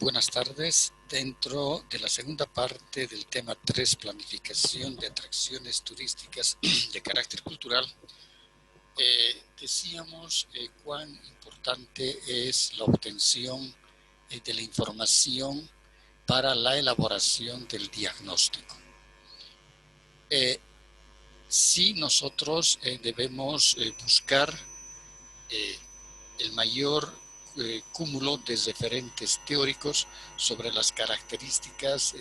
Buenas tardes. Dentro de la segunda parte del tema 3, planificación de atracciones turísticas de carácter cultural, decíamos cuán importante es la obtención de la información para la elaboración del diagnóstico. Sí, nosotros debemos buscar el mayor cúmulo de referentes teóricos sobre las características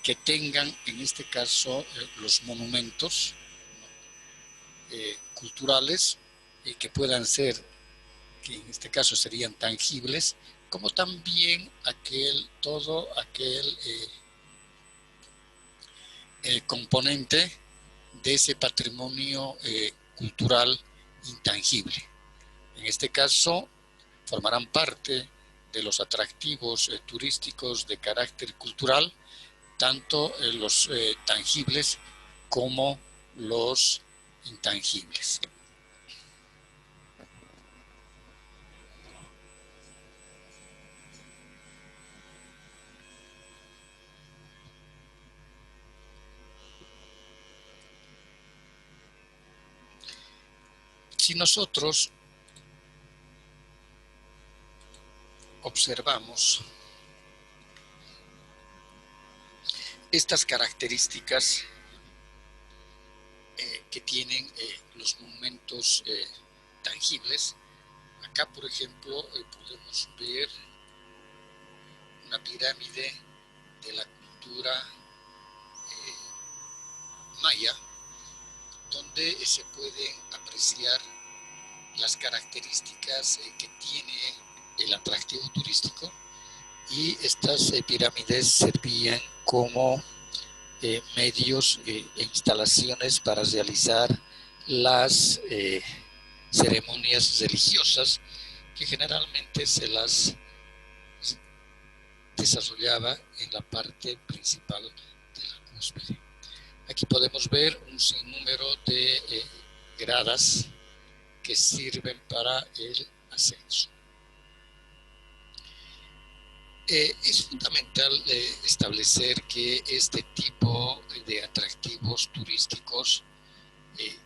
que tengan, en este caso, los monumentos culturales que puedan ser, que en este caso serían tangibles, como también todo aquel componente de ese patrimonio cultural intangible. En este caso, formarán parte de los atractivos turísticos de carácter cultural, tanto los tangibles como los intangibles. Si nosotros observamos estas características que tienen los monumentos tangibles, acá por ejemplo podemos ver una pirámide de la cultura maya, donde se pueden apreciar las características que tiene el atractivo turístico, y estas pirámides servían como medios e instalaciones para realizar las ceremonias religiosas que generalmente se las desarrollaba en la parte principal de la cúspide. Aquí podemos ver un sinnúmero de gradas que sirven para el ascenso. Es fundamental establecer que este tipo de atractivos turísticos,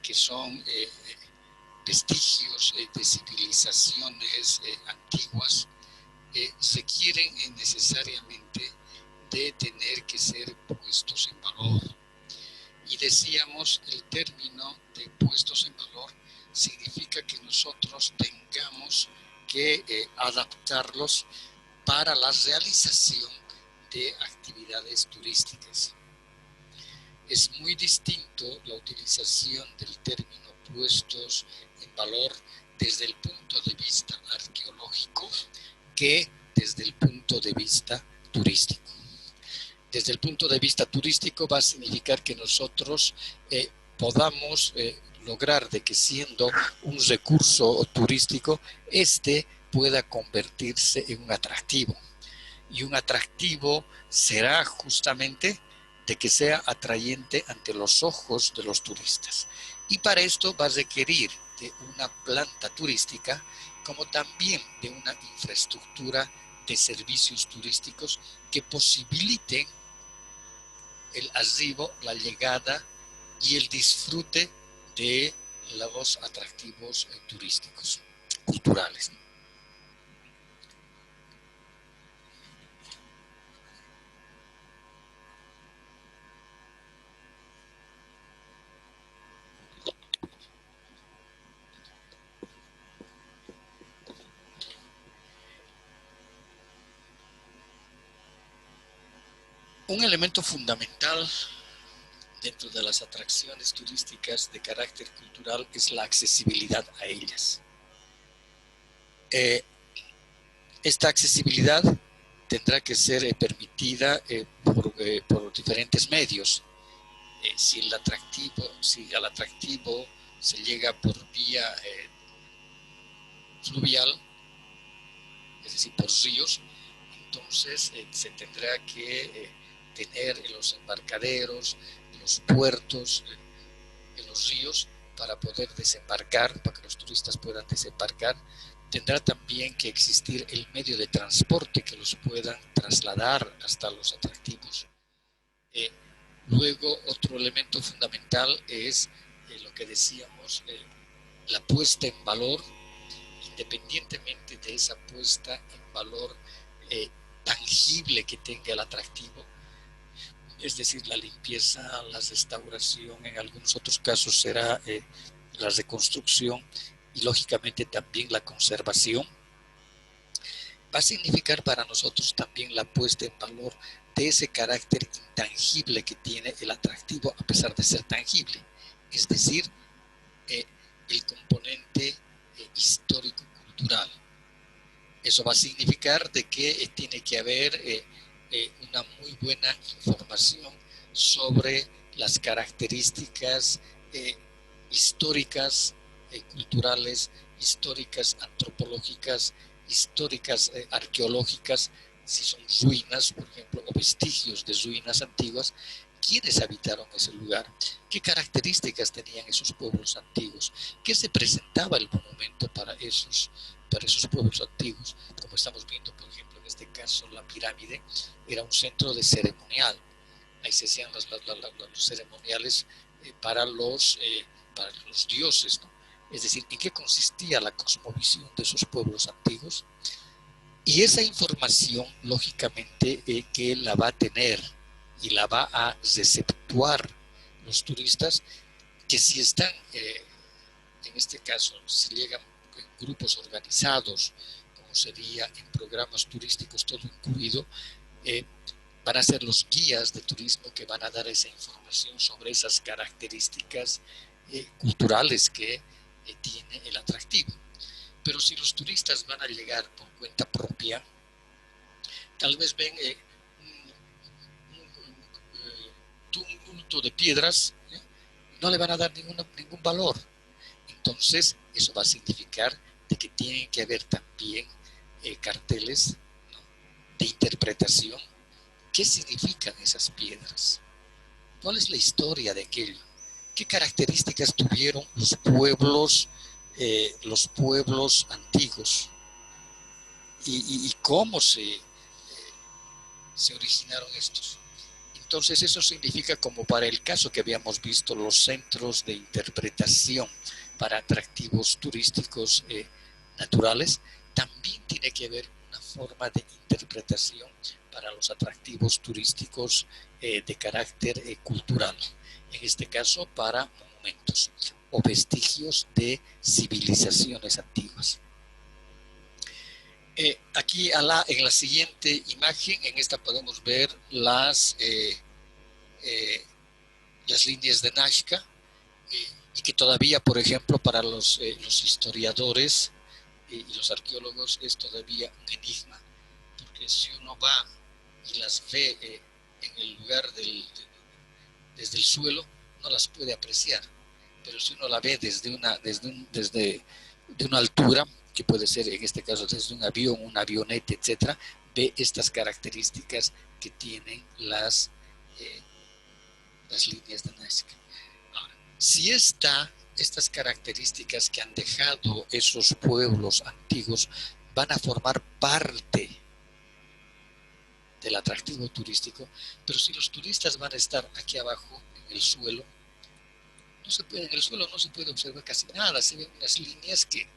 que son vestigios de civilizaciones antiguas, requieren necesariamente de tener que ser puestos en valor. Y decíamos, el término de puestos en valor significa que nosotros tengamos que adaptarlos para la realización de actividades turísticas. Es muy distinto la utilización del término puestos en valor desde el punto de vista arqueológico que desde el punto de vista turístico. Desde el punto de vista turístico va a significar que nosotros podamos lograr de que, siendo un recurso turístico, pueda convertirse en un atractivo. Y un atractivo será justamente de que sea atrayente ante los ojos de los turistas. Y para esto va a requerir de una planta turística, como también de una infraestructura de servicios turísticos que posibiliten el arribo, la llegada y el disfrute de los atractivos turísticos, culturales. Un elemento fundamental dentro de las atracciones turísticas de carácter cultural es la accesibilidad a ellas. Esta accesibilidad tendrá que ser permitida por diferentes medios. Si al atractivo se llega por vía fluvial, es decir, por ríos, entonces se tendrá que tener en los embarcaderos, en los puertos, en los ríos, para poder desembarcar, para que los turistas puedan desembarcar, tendrá también que existir el medio de transporte que los puedan trasladar hasta los atractivos. Luego, otro elemento fundamental es lo que decíamos, la puesta en valor, independientemente de esa puesta en valor tangible que tenga el atractivo, es decir, la limpieza, la restauración, en algunos otros casos será la reconstrucción y lógicamente también la conservación. Va a significar para nosotros también la puesta en valor de ese carácter intangible que tiene el atractivo a pesar de ser tangible, es decir, el componente histórico-cultural. Eso va a significar de que tiene que haber una muy buena información sobre las características históricas, culturales, históricas, antropológicas, históricas, arqueológicas, si son ruinas, por ejemplo, o vestigios de ruinas antiguas, quiénes habitaron ese lugar, qué características tenían esos pueblos antiguos, qué se presentaba el monumento para esos pueblos antiguos. Como estamos viendo, por ejemplo, en este caso, la pirámide era un centro de ceremonial. Ahí se hacían los ceremoniales para los dioses, ¿no? Es decir, ¿en qué consistía la cosmovisión de esos pueblos antiguos? Y esa información, lógicamente, que la va a tener y la va a receptuar los turistas, que si están, en este caso, si llegan en grupos organizados, como sería en programas turísticos todo incluido, van a ser los guías de turismo que van a dar esa información sobre esas características culturales que tiene el atractivo. Pero si los turistas van a llegar por cuenta propia, tal vez ven un bulto de piedras, no le van a dar ningún valor. Entonces, eso va a significar de que tienen que haber también carteles, ¿no?, de interpretación. ¿Qué significan esas piedras? ¿Cuál es la historia de aquello? ¿Qué características tuvieron los pueblos antiguos? ¿Y cómo se originaron estos? Entonces eso significa, como para el caso que habíamos visto, los centros de interpretación para atractivos turísticos naturales, también tiene que haber una forma de interpretación para los atractivos turísticos de carácter cultural, en este caso para monumentos o vestigios de civilizaciones antiguas. Aquí en la siguiente imagen, en esta podemos ver las líneas de Nazca, y que todavía, por ejemplo, para los historiadores y los arqueólogos es todavía un enigma, porque si uno va y las ve en el lugar desde el suelo, no las puede apreciar, pero si uno la ve desde una altura, que puede ser en este caso desde un avión, una avioneta, etcétera, ve estas características que tienen las líneas de Nazca. Ahora, si estas características que han dejado esos pueblos antiguos van a formar parte del atractivo turístico, pero si los turistas van a estar aquí abajo en el suelo, en el suelo no se puede observar casi nada, se ven unas líneas que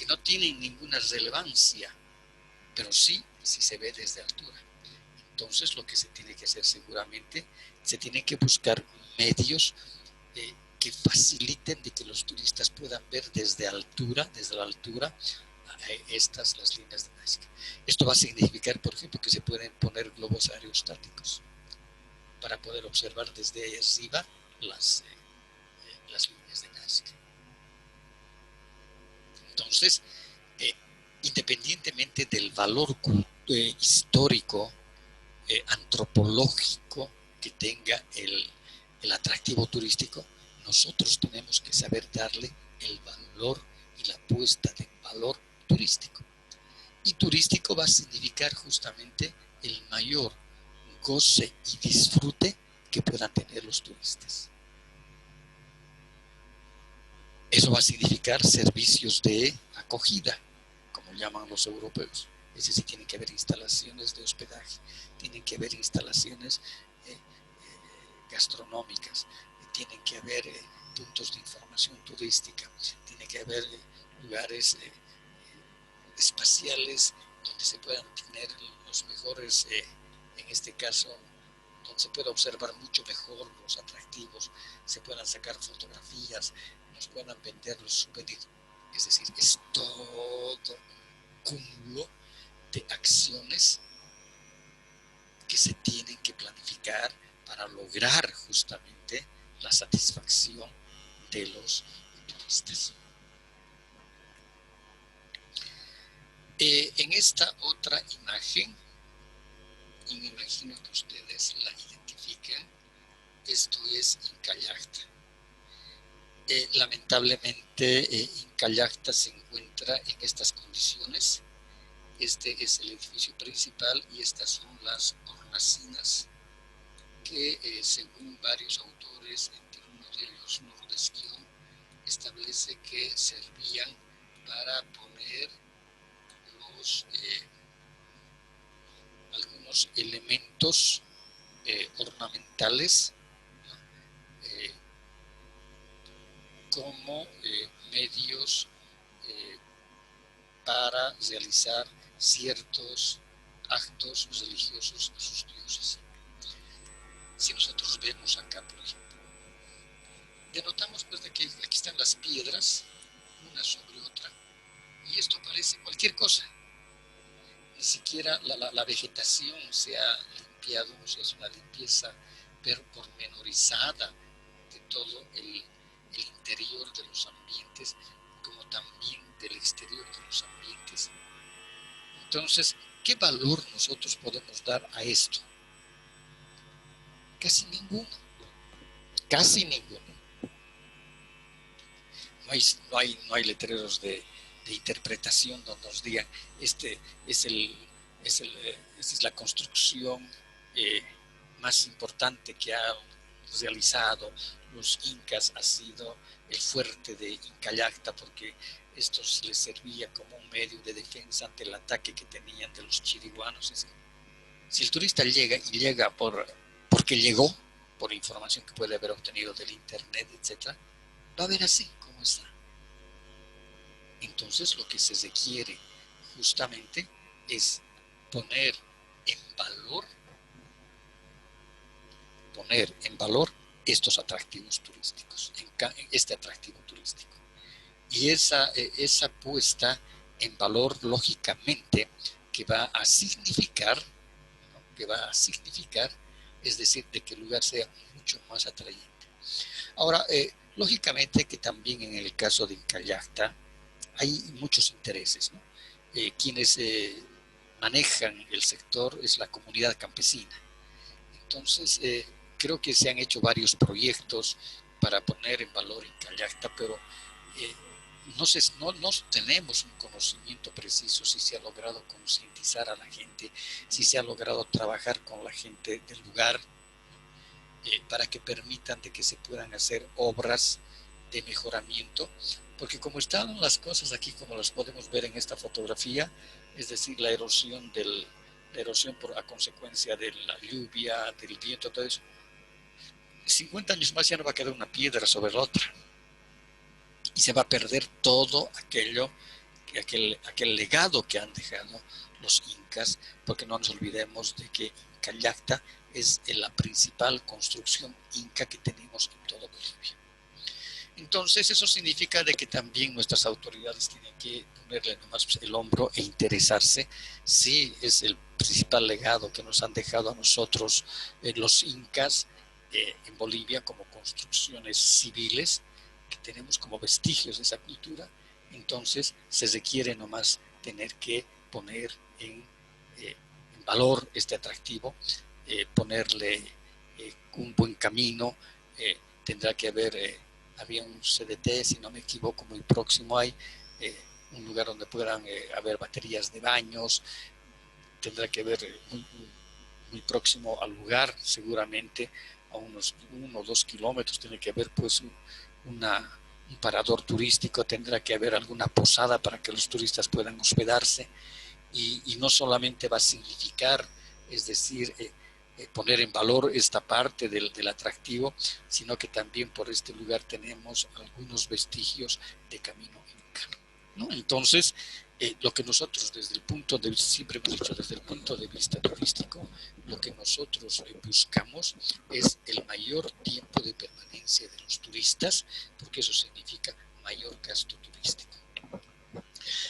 no tienen ninguna relevancia, pero sí se ve desde altura. Entonces lo que se tiene que hacer seguramente, se tienen que buscar medios que faciliten de que los turistas puedan ver desde la altura, las líneas de Nazca. Esto va a significar, por ejemplo, que se pueden poner globos aerostáticos para poder observar desde ahí arriba las líneas de Nazca. Entonces, independientemente del valor histórico, antropológico que tenga el atractivo turístico, nosotros tenemos que saber darle el valor y la puesta de valor turístico. Y turístico va a significar justamente el mayor goce y disfrute que puedan tener los turistas. Eso va a significar servicios de acogida, llaman los europeos. Es decir, tienen que haber instalaciones de hospedaje, tienen que haber instalaciones gastronómicas, tienen que haber puntos de información turística, tiene que haber lugares espaciales donde se puedan tener los mejores, en este caso, donde se pueda observar mucho mejor los atractivos, se puedan sacar fotografías, nos puedan vender los souvenirs. Es decir, es todo un cúmulo de acciones que se tienen que planificar para lograr justamente la satisfacción de los turistas. En esta otra imagen, y me imagino que ustedes la identifican, esto es Incallacta. Lamentablemente, Incallacta se encuentra en estas condiciones. Este es el edificio principal y estas son las hornacinas que, según varios autores, entre uno de ellos Nordesquieu, establece que servían para poner algunos elementos ornamentales como medios para realizar ciertos actos religiosos a sus dioses. Si nosotros vemos acá, por ejemplo, denotamos pues de que aquí están las piedras, una sobre otra, y esto parece cualquier cosa. Ni siquiera la vegetación se ha limpiado, o sea, es una limpieza pormenorizada de todo el interior de los ambientes, como también del exterior de los ambientes. Entonces, ¿qué valor nosotros podemos dar a esto? Casi ninguno. Casi ninguno. No hay letreros de interpretación donde nos digan esta es la construcción más importante que ha realizado los incas, ha sido el fuerte de Incallacta, porque esto les servía como un medio de defensa ante el ataque que tenían de los chiriguanos. Es decir, si el turista llega porque llegó, por información que puede haber obtenido del internet, etc., va a ver así como está. Entonces lo que se requiere justamente es poner en valor estos atractivos turísticos, este atractivo turístico. Y esa puesta en valor, lógicamente, que va a significar, es decir, de que el lugar sea mucho más atrayente. Ahora, lógicamente que también en el caso de Incallacta hay muchos intereses, ¿no? Quienes manejan el sector es la comunidad campesina. Entonces, creo que se han hecho varios proyectos para poner en valor Incallacta, pero no tenemos un conocimiento preciso si se ha logrado concientizar a la gente, si se ha logrado trabajar con la gente del lugar, para que permitan de que se puedan hacer obras de mejoramiento, porque como están las cosas aquí, como las podemos ver en esta fotografía, es decir, la erosión a consecuencia de la lluvia, del viento, todo eso, 50 años más ya no va a quedar una piedra sobre la otra, y se va a perder todo aquel legado que han dejado los incas, porque no nos olvidemos de que Incallacta es la principal construcción inca que tenemos en todo Bolivia. Entonces eso significa de que también nuestras autoridades tienen que ponerle nomás el hombro e interesarse si es el principal legado que nos han dejado a nosotros los incas en Bolivia como construcciones civiles, que tenemos como vestigios de esa cultura. Entonces se requiere nomás tener que poner en valor este atractivo, ponerle un buen camino, tendrá que haber, había un CDT, si no me equivoco, muy próximo hay un lugar donde puedan haber baterías de baños, tendrá que haber muy próximo al lugar, seguramente a unos 1 o 2 kilómetros, tiene que haber pues una un parador turístico, tendrá que haber alguna posada para que los turistas puedan hospedarse, y no solamente va a significar, es decir, poner en valor esta parte del atractivo, sino que también por este lugar tenemos algunos vestigios de camino inca, ¿no? Entonces, lo que nosotros desde el punto de vista, siempre hemos dicho, desde el punto de vista turístico, lo que nosotros buscamos es el mayor tiempo de permanencia de los turistas, porque eso significa mayor gasto turístico.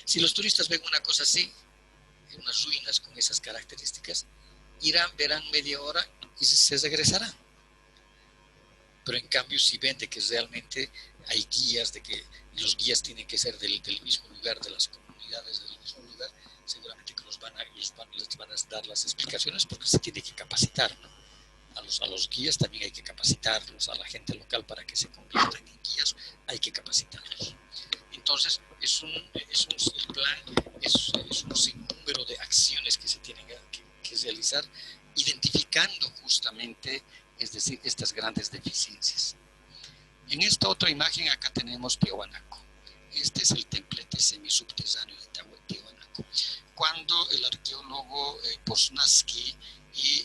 Si los turistas ven una cosa así, unas ruinas con esas características, irán, verán media hora y se regresarán. Pero en cambio, si ven de que realmente hay guías, de que los guías tienen que ser del mismo lugar, de las comunidades del mismo lugar, seguramente que les van a dar las explicaciones, porque se tiene que capacitar, ¿no? A los guías también hay que capacitarlos, a la gente local para que se conviertan en guías hay que capacitarlos. Entonces, el plan es un sinnúmero de acciones que se tienen que realizar, identificando justamente, es decir, estas grandes deficiencias. En esta otra imagen acá tenemos Tiahuanaco. Este es el templete semisubterráneo de Tiahuanaco. Cuando el arqueólogo Poznański y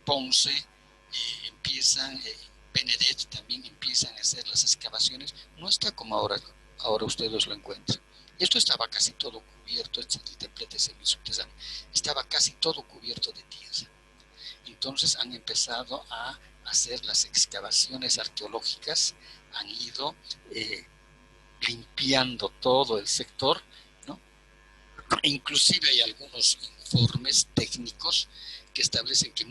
Ponce empiezan, Benedet también empiezan a hacer las excavaciones, no está como ahora ustedes lo encuentran. Esto estaba casi todo cubierto, el templete semisubterráneo, estaba casi todo cubierto de tierra. Entonces han empezado a hacer las excavaciones arqueológicas, han ido limpiando todo el sector, ¿no? E inclusive hay algunos informes técnicos que establecen que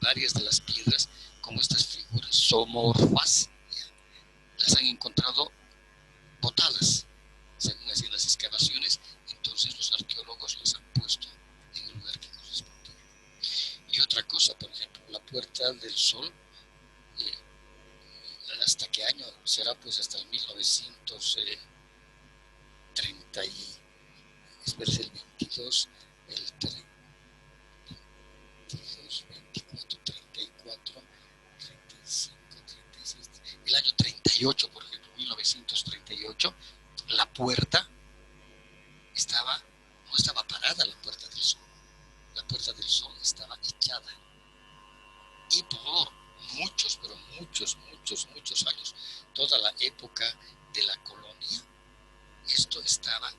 varias de las piedras, como estas figuras zoomorfas, las han encontrado botadas, según hacían las excavaciones. Entonces los arqueólogos las han puesto en el lugar que correspondía. Y otra cosa, por ejemplo, la Puerta del Sol, ¿hasta qué año será? Pues hasta el 1930 espérese, el 22, el 32, 24, 34, 35, 36, el año 38, por ejemplo, 1938, la puerta no estaba parada, la Puerta del Sol. La Puerta del Sol estaba echada. Y por muchos, pero muchos años, toda la época de la colonia, esto estaba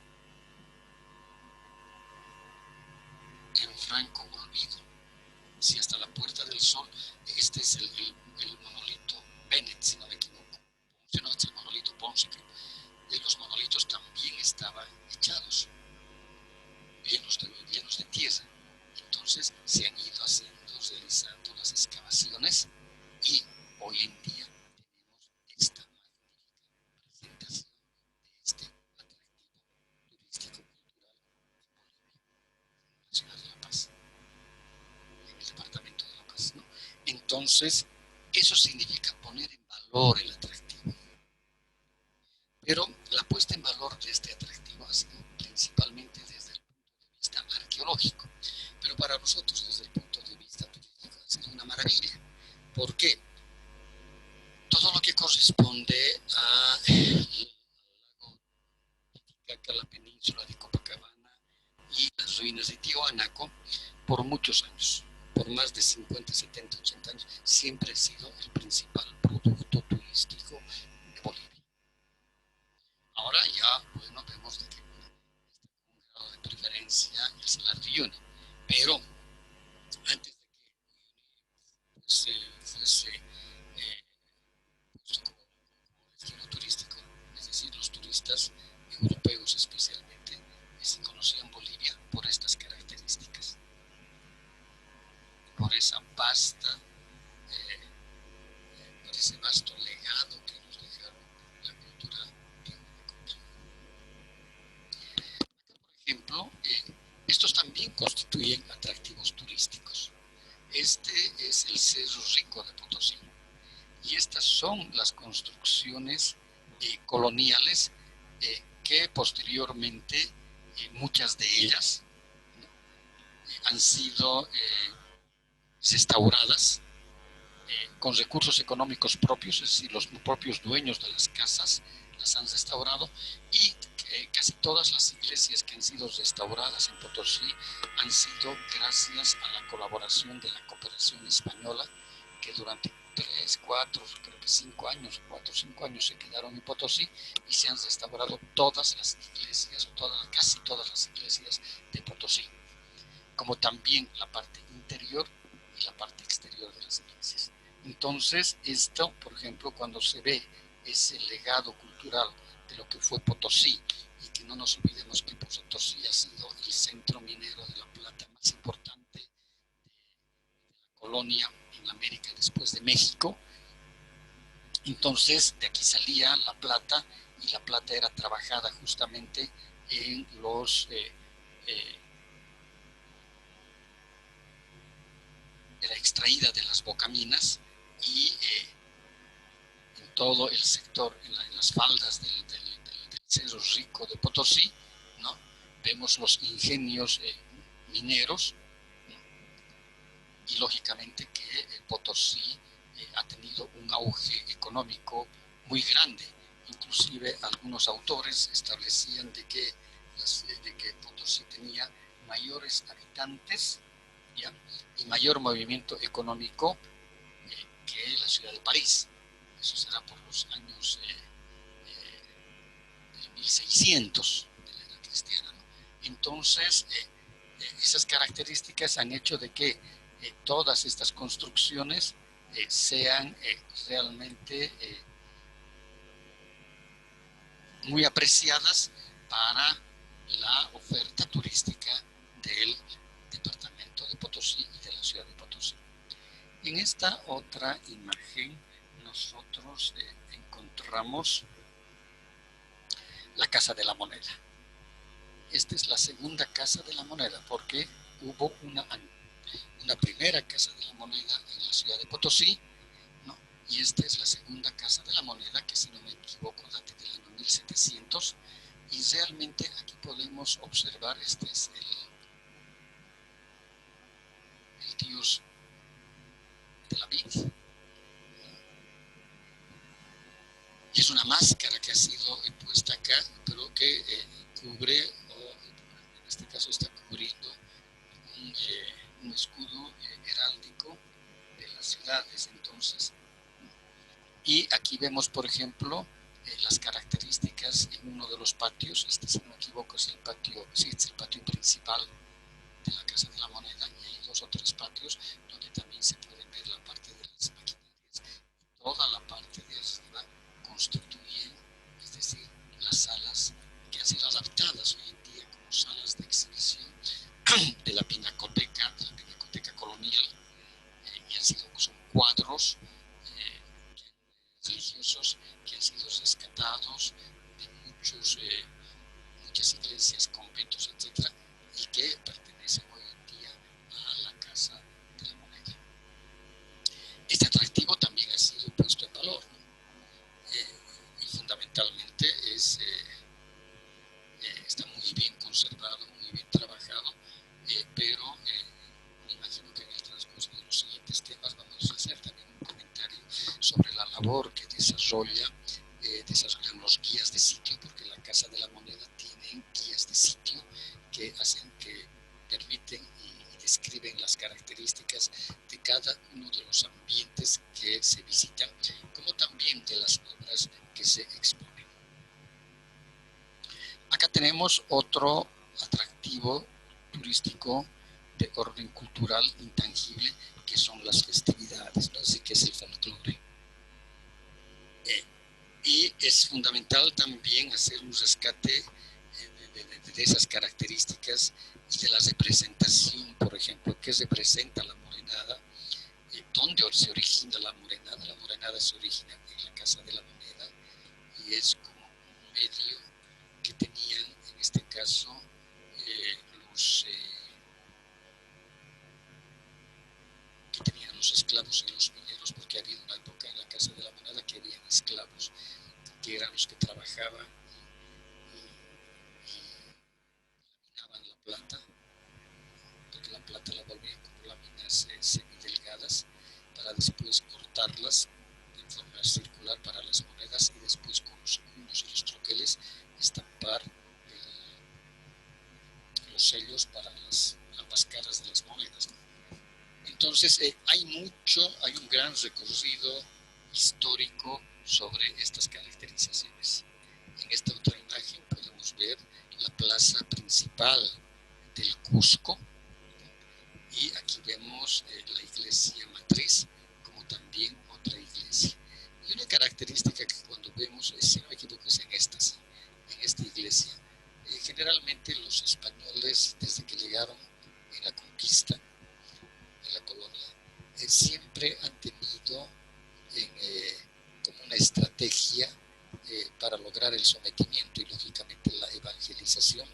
en franco olvido. Si hasta la Puerta del Sol, este es el monolito Bennett, si no me equivoco, no, es el monolito Ponce, creo. Y los monolitos también estaban echados, llenos de tierra. Entonces se han ido realizando las excavaciones, y hoy en día tenemos esta magnífica presentación de este atractivo turístico-cultural en la ciudad de La Paz, en el departamento de La Paz, ¿no? Entonces, eso significa poner en valor el atractivo. Pero la puesta en valor de este atractivo ha sido principalmente desde el punto de vista arqueológico. Pero para nosotros, desde el punto de vista turístico, ha sido una maravilla. ¿Por qué? Todo lo que corresponde a la península de Copacabana y las ruinas de Tiahuanaco, por muchos años, por más de 50, 70, 80 años, siempre ha sido el principal producto turístico de Bolivia. Ahora ya, bueno, vemos de que está con un grado de preferencia el Salar de Uyuni, pero antes de que fuese puesto como destino turístico, es decir, los turistas europeos especialmente, se conocían Bolivia por estas características, por esa vasta, por ese vasto legado que nos dejaron la cultura tiahuanacocha. Por ejemplo, estos también constituyen atractivos turísticos. Este es el Cerro Rico de Potosí, y estas son las construcciones coloniales que posteriormente, muchas de ellas han sido restauradas, con recursos económicos propios, es decir, los propios dueños de las casas las han restaurado, y casi todas las iglesias que han sido restauradas en Potosí han sido gracias a la colaboración de la cooperación española, que durante 3, 4, creo que 5 años, 4 o 5 años se quedaron en Potosí y se han restaurado todas las iglesias, casi todas las iglesias de Potosí, como también la parte interior y la parte exterior de las iglesias. Entonces, esto, por ejemplo, cuando se ve ese legado cultural de lo que fue Potosí, y que no nos olvidemos que Potosí ha sido el centro minero de la plata más importante de la colonia en América después de México. Entonces, de aquí salía la plata, y la plata era trabajada justamente en los era extraída de las bocaminas, y en todo el sector, en las faldas del Cerro Rico de Potosí, ¿no? Vemos los ingenios mineros, ¿no? Y lógicamente que Potosí ha tenido un auge económico muy grande. Inclusive algunos autores establecían de que Potosí tenía mayores habitantes, ¿ya? Y mayor movimiento económico que la ciudad de París. Eso será por los años 1600 de la era cristiana, ¿no? Entonces, esas características han hecho de que todas estas construcciones sean realmente muy apreciadas para la oferta turística del departamento de Potosí y de la ciudad de Potosí. En esta otra imagen nosotros encontramos la Casa de la Moneda. Esta es la segunda Casa de la Moneda, porque hubo una primera Casa de la Moneda en la ciudad de Potosí, ¿no? Y esta es la segunda Casa de la Moneda, que si no me equivoco data del año 1700, y realmente aquí podemos observar, este es el dios de la vid, y es una máscara que ha sido puesta acá, pero que cubre, o en este caso está cubriendo un escudo heráldico de las ciudades. Entonces, y aquí vemos, por ejemplo, las características en uno de los patios. Este, si no me equivoco, es el patio, sí, es el patio principal de la Casa de la Moneda, y hay 2 o 3 patios donde también se puede ver la parte de las maquinarias, y toda la parte de arriba constituyen, es decir, las salas que han sido adaptadas hoy en día como salas de exhibición de la pinacoteca colonial, y han sido, son cuadros eh, religiosos que han sido rescatados de muchas iglesias, conventos, etcétera, y que pertenecen hoy en día a la Casa de la Moneda. Este atractivo también ha sido puesto en valor, ¿no? Y fundamentalmente está muy bien conservado, muy bien trabajado, pero me imagino que en el transcurso de los siguientes temas vamos a hacer también un comentario sobre la labor que desarrollan los guías de sitio, porque la Casa de la Moneda tiene guías de sitio que permiten y describen las características de cada uno de los ambientes que se visitan, como también de las obras que se exponen. Acá tenemos otro atractivo turístico de orden cultural intangible, que son las festividades, ¿no? Así que es el folclore. Y es fundamental también hacer un rescate de esas características y de la representación, por ejemplo, qué representa la morenada, dónde se origina la morenada. La morenada se origina en la Casa de la Moneda, y es como un medio que tenían, en este caso, que tenían los esclavos y los mineros, porque había una época en la Casa de la Moneda que habían esclavos, que eran los que trabajaban y minaban la plata, porque la plata la volvían como láminas semidelgadas, para después cortar los sellos para ambas caras de las monedas, ¿no? Entonces, hay un gran recorrido histórico sobre estas caracterizaciones. En esta otra imagen podemos ver la plaza principal del Cusco, y aquí vemos la iglesia matriz, como también otra iglesia. Y una característica que cuando vemos, si no me equivoco, es en esta iglesia, generalmente los españoles, desde que llegaron en la conquista, en la colonia, siempre han tenido como una estrategia para lograr el sometimiento y lógicamente la evangelización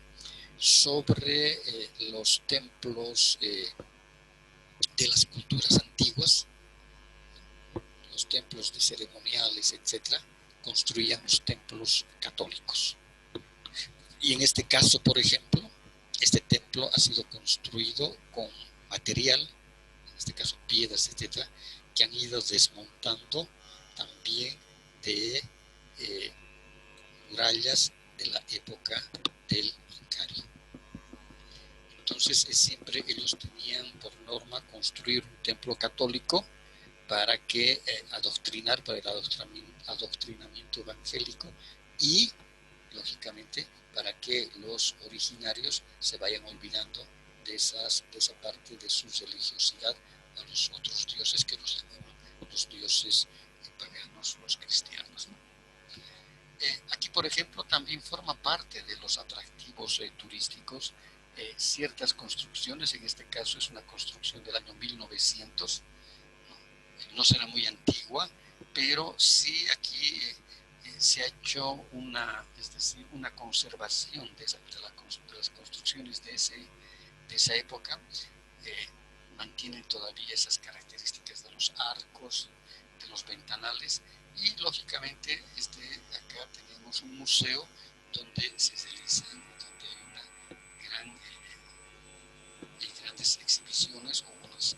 sobre los templos de las culturas antiguas, los templos de ceremoniales, etcétera, construían los templos católicos. Y en este caso, por ejemplo, este templo ha sido construido con material, en este caso piedras, etcétera, que han ido desmontando también de murallas de la época del Incario. Entonces, siempre ellos tenían por norma construir un templo católico para que adoctrinar, para el adoctrinamiento evangélico, y lógicamente para que los originarios se vayan olvidando de esa parte de su religiosidad a los otros dioses que los llamaban los dioses paganos, los cristianos, ¿no? Aquí, por ejemplo, también forma parte de los atractivos turísticos ciertas construcciones. En este caso es una construcción del año 1900, no será muy antigua, pero sí aquí se ha hecho una conservación de las construcciones de esa época. Mantienen todavía esas características de los arcos, de los ventanales, y lógicamente acá tenemos un museo donde se realizan, donde hay grandes exhibiciones o unas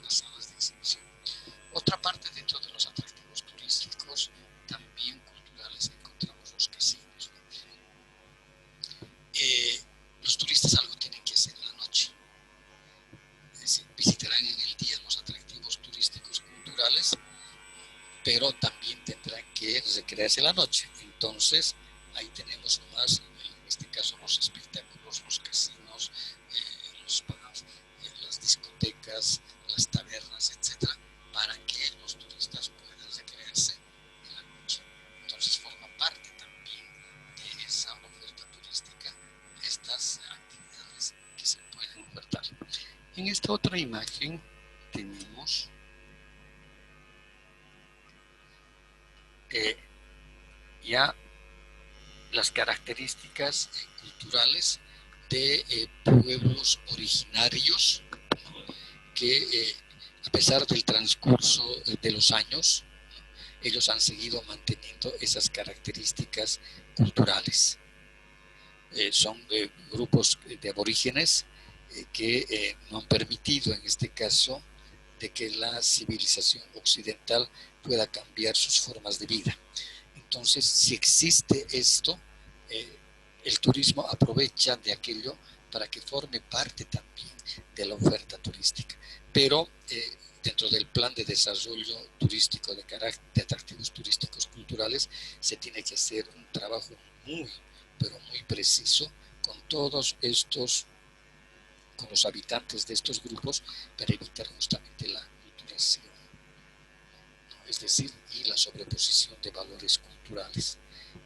salas de exhibición. Otra parte dentro de los atractivos turísticos, también culturales, encontramos los casinos, ¿no? Los turistas algo tienen que hacer en la noche. Es decir, visitarán en el día los atractivos turísticos culturales, pero también tendrán que recrearse en la noche. Entonces, ahí tenemos más, en este caso, los espectáculos, los casinos, las discotecas, las tabernas, etcétera, para que los turistas puedan recrearse en la noche. Entonces, forma parte también de esa oferta turística estas actividades que se pueden ofertar. En esta otra imagen tenemos ya las características culturales de pueblos originarios, ¿no? Que a pesar del transcurso de los años, ellos han seguido manteniendo esas características culturales. Son grupos de aborígenes que no han permitido, en este caso, de que la civilización occidental pueda cambiar sus formas de vida. Entonces, si existe esto, el turismo aprovecha de aquello para que forme parte también de la oferta turística. Pero dentro del plan de desarrollo turístico de atractivos turísticos culturales, se tiene que hacer un trabajo muy, pero muy preciso con todos estos, con los habitantes de estos grupos, para evitar justamente la culturación, ¿no? Es decir, y la sobreposición de valores culturales.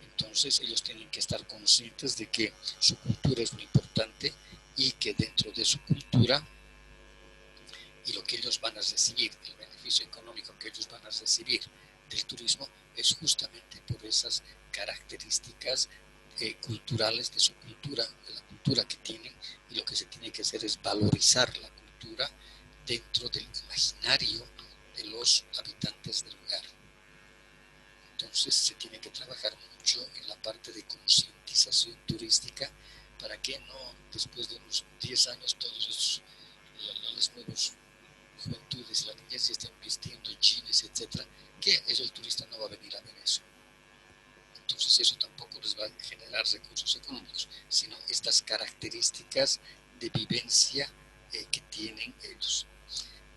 Entonces ellos tienen que estar conscientes de que su cultura es muy importante y que dentro de su cultura y lo que ellos van a recibir, el beneficio económico que ellos van a recibir del turismo, es justamente por esas características culturales de su cultura, de la cultura que tienen, y lo que se tiene que hacer es valorizar la cultura dentro del imaginario de los habitantes del lugar. Entonces se tiene que trabajar mucho en la parte de concientización turística para que no, después de unos 10 años, todos los nuevos juventudes, la niñez, ya estén vistiendo jeans, etcétera, que eso el turista no va a venir a ver eso. Entonces eso tampoco les va a generar recursos económicos, sino esta estas características de vivencia que tienen ellos.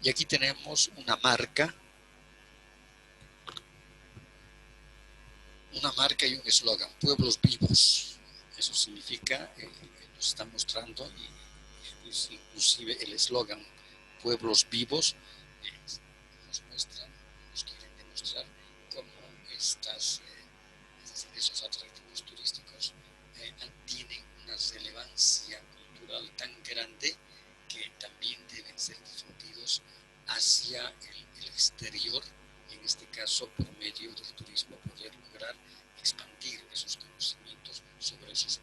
Y aquí tenemos una marca y un eslogan: pueblos vivos. Eso significa, nos está mostrando, y pues, inclusive el eslogan pueblos vivos nos muestran, nos quieren demostrar cómo esos atractivos turísticos tienen una relevancia cultural tan grande que también deben ser difundidos hacia el exterior, y en este caso por medio del turismo poder lograr expandir esos conocimientos sobre esos